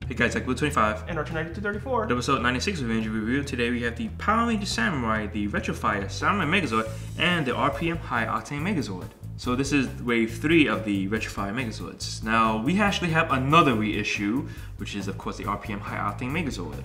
Hey guys, like Blue25 and Octane episode 96 of Ninja Review. Today we have the Power Ranger Samurai, the Retrofire Samurai Megazord, and the RPM High Octane Megazord. So this is wave 3 of the Retrofire Megazords. Now we actually have another reissue, which is of course the RPM High Octane Megazord.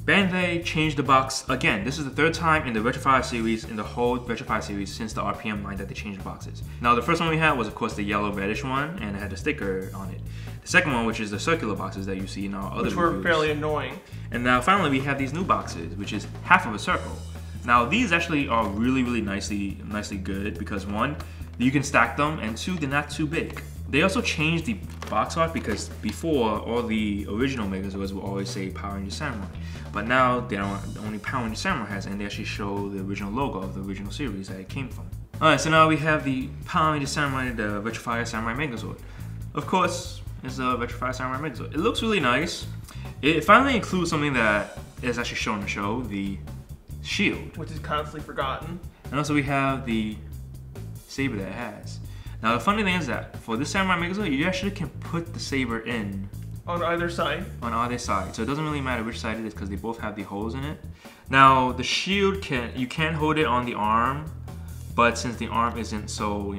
Bandai changed the box again. This is the third time in the Retrofire series, in the whole Retrofire series since the RPM line that they changed the boxes. Now the first one we had was of course the yellow reddish one, and it had a sticker on it. The second one, which is the circular boxes that you see in our other reviews. Which were fairly annoying. And now finally we have these new boxes, which is half of a circle. Now these actually are really nicely good because one, you can stack them, and two, they're not too big. They also changed the box art because before all the original Megazords would always say Power Ranger Samurai, but now they don't. Only Power Ranger Samurai has, and they actually show the original logo of the original series that it came from. Alright, so now we have the Power Ranger Samurai, the Retrofire Samurai Megazord. Of course, it's a Retrofire Samurai Megazord. It looks really nice. It finally includes something that is actually shown in the show, the shield, which is constantly forgotten. And also we have the saber that it has. Now the funny thing is that for this Samurai Megazord, you actually can put the saber in on either side. On either side, so it doesn't really matter which side it is because they both have the holes in it. Now the shield you can hold it on the arm, but since the arm isn't so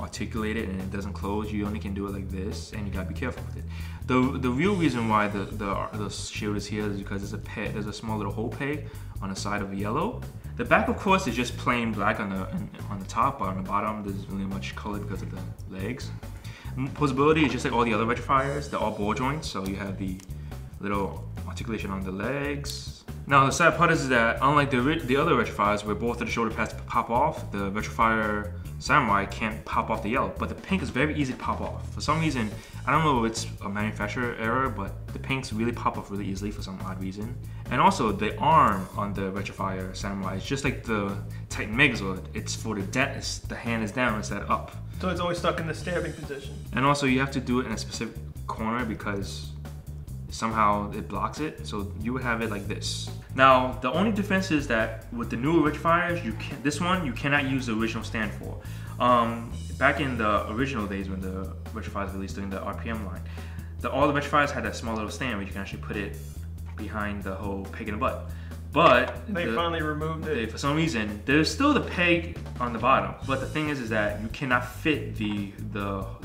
articulated and it doesn't close, you only can do it like this, and you gotta be careful with it. The real reason why the shield is here is because there's a small little hole peg on the side of the yellow. The back, of course, is just plain black on the top, but on the bottom there's really much color because of the legs. Posability is just like all the other Retrofires, they're all ball joints, so you have the little articulation on the legs. Now the sad part is that unlike the other Retrofires where both of the shoulder pads pop off, the Retrofire Samurai can't pop off the yellow, but the pink is very easy to pop off. For some reason, I don't know if it's a manufacturer error, but the pinks really pop off really easily for some odd reason. And also the arm on the Retrofire Samurai is just like the Titan Megazord. It's for the hand is down instead of up. So it's always stuck in the stabbing position. And also you have to do it in a specific corner because somehow it blocks it, so you would have it like this. Now the only difference is that with the newer Retrofires, this one you cannot use the original stand for. Back in the original days when the Retrofires released during the RPM line, all the Retrofires had that small little stand where you can actually put it behind the whole peg in the butt. But they finally removed it. For some reason, there's still the peg on the bottom. But the thing is that you cannot fit the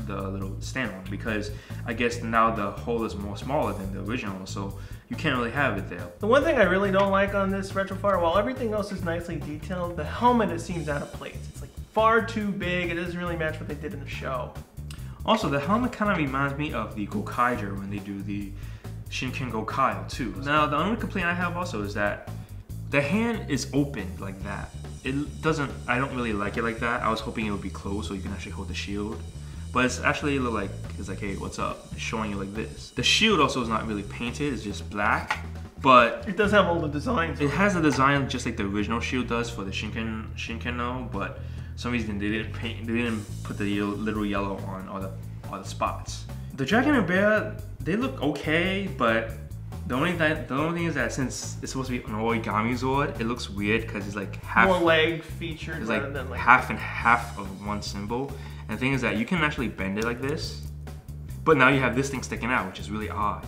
little stand on because I guess now the hole is more smaller than the original, so you can't really have it there. The one thing I really don't like on this Retrofire, while everything else is nicely detailed, the helmet, it seems out of place. It's like far too big. It doesn't really match what they did in the show. Also, the helmet kind of reminds me of the go-onger when they do the Shinken Go-Kai too. Now the only complaint I have also is that the hand is open like that. I don't really like it like that. I was hoping it would be closed so you can actually hold the shield. But it's actually it's like, hey, what's up? It's showing you like this. The shield also is not really painted, it's just black. But it does have all the designs. It has a design just like the original shield does for the Shinken, but for some reason they didn't put the little yellow on all the spots. The Dragon and Bear, they look okay, but the only thing is that since it's supposed to be an origami Zord, it looks weird because it's like half more leg featured it's rather like than like half and half of one symbol. And the thing is that you can actually bend it like this, but now you have this thing sticking out, which is really odd.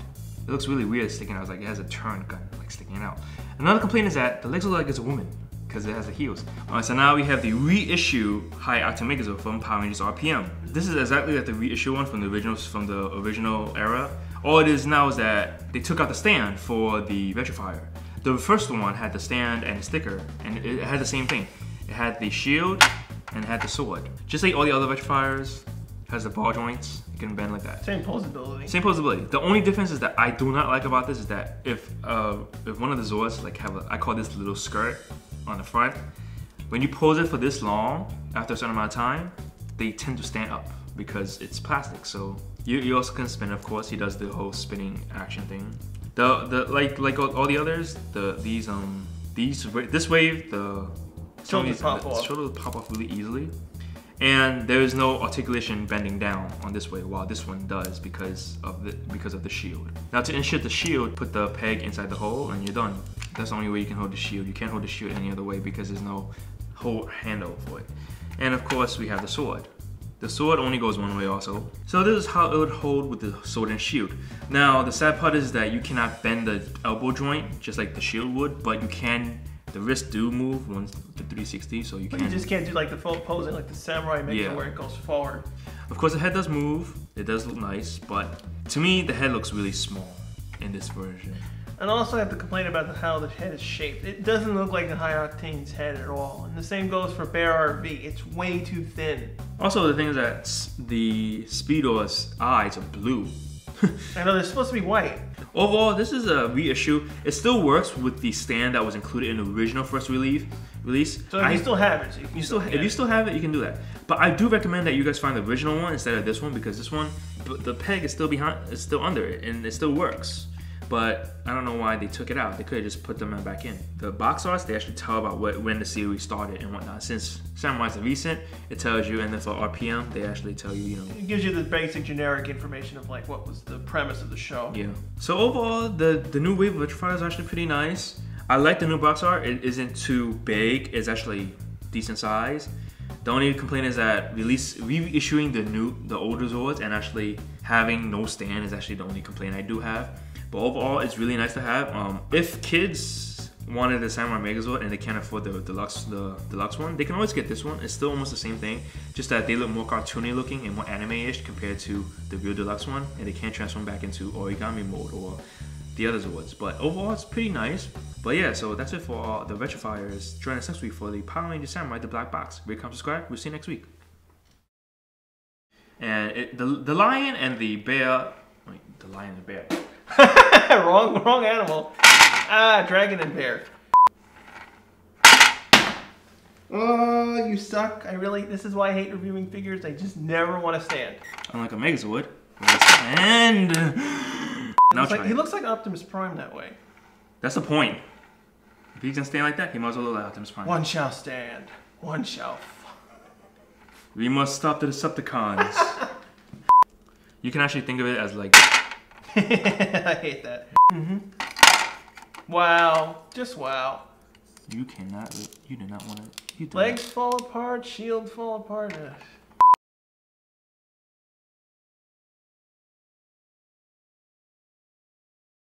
It looks really weird sticking out. It's like it has a turn gun like sticking out. Another complaint is that the legs look like it's a woman because it has the heels. Alright, so now we have the reissue High Octane Megazord from Power Rangers RPM. This is exactly like the reissue one from the original era. All it is now is that they took out the stand for the Retrofire. The first one had the stand and the sticker, and it had the same thing. It had the shield and it had the sword. Just like all the other Retrofires, Has the ball joints. It can bend like that. Same posability. Same posability. The only difference is that I do not like about this is that if one of the Zords like have I call this little skirt on the front, when you pose it for this long, after a certain amount of time, they tend to stand up because it's plastic. So you also can spin, of course. He does the whole spinning action thing. Like all the others, this wave, the shoulders pop off really easily. And there is no articulation bending down on this way, while this one does because of the shield. Now to insert the shield, put the peg inside the hole and you're done. That's the only way you can hold the shield. You can't hold the shield any other way because there's no whole handle for it. And of course we have the sword. The sword only goes one way also. So this is how it would hold with the sword and shield. Now the sad part is that you cannot bend the elbow joint just like the shield would, but you can. The wrists do move once to 360, so you can. But you just can't do like the full posing like the samurai makes it where it goes forward. Of course, the head does move. It does look nice, but to me, the head looks really small in this version. And also, I have to complain about how the head is shaped. It doesn't look like the High Octane's head at all. And the same goes for Bear RV. It's way too thin. Also, the thing is that the Speedo's eyes are blue. I know they're supposed to be white. Overall, this is a reissue. It still works with the stand that was included in the original first release. So if you still have it, if you still have it, you can do that. But I do recommend that you guys find the original one instead of this one because this one, the peg is still under it, and it still works. But I don't know why they took it out. They could have just put them back in. The box arts, they actually tell about when the series started and whatnot. Since Samurai's recent, it tells you, and then for RPM, they actually tell you, you know. It gives you the basic generic information of like what was the premise of the show. Yeah. So overall, the new wave of Retrofire is actually pretty nice. I like the new box art. It isn't too big. It's actually decent size. The only complaint is that reissuing the older Zords and actually having no stand is actually the only complaint I do have. But overall, it's really nice to have. If kids wanted the Samurai Megazord and they can't afford the deluxe one, they can always get this one. It's still almost the same thing, just that they look more cartoony looking and more anime-ish compared to the real deluxe one, and they can't transform back into origami mode or the other Zords. But overall, it's pretty nice. But yeah, so that's it for the Retrofires. Join us next week for the Power Ranger Samurai, the Black Box. Rate, comment, subscribe. We'll see you next week. And the lion and the bear. Wait, the lion and the bear. wrong animal. Dragon and bear. Oh, you suck. This is why I hate reviewing figures. I just never want to stand. Unlike a Megazord. And he looks like Optimus Prime that way. That's the point. If he can stand like that, he might as well look like Optimus Prime. One shall stand. One shall fall. We must stop the Decepticons. You can actually think of it as like... I hate that. Wow. Just wow. You do not want to... Legs fall apart, shield fall apart.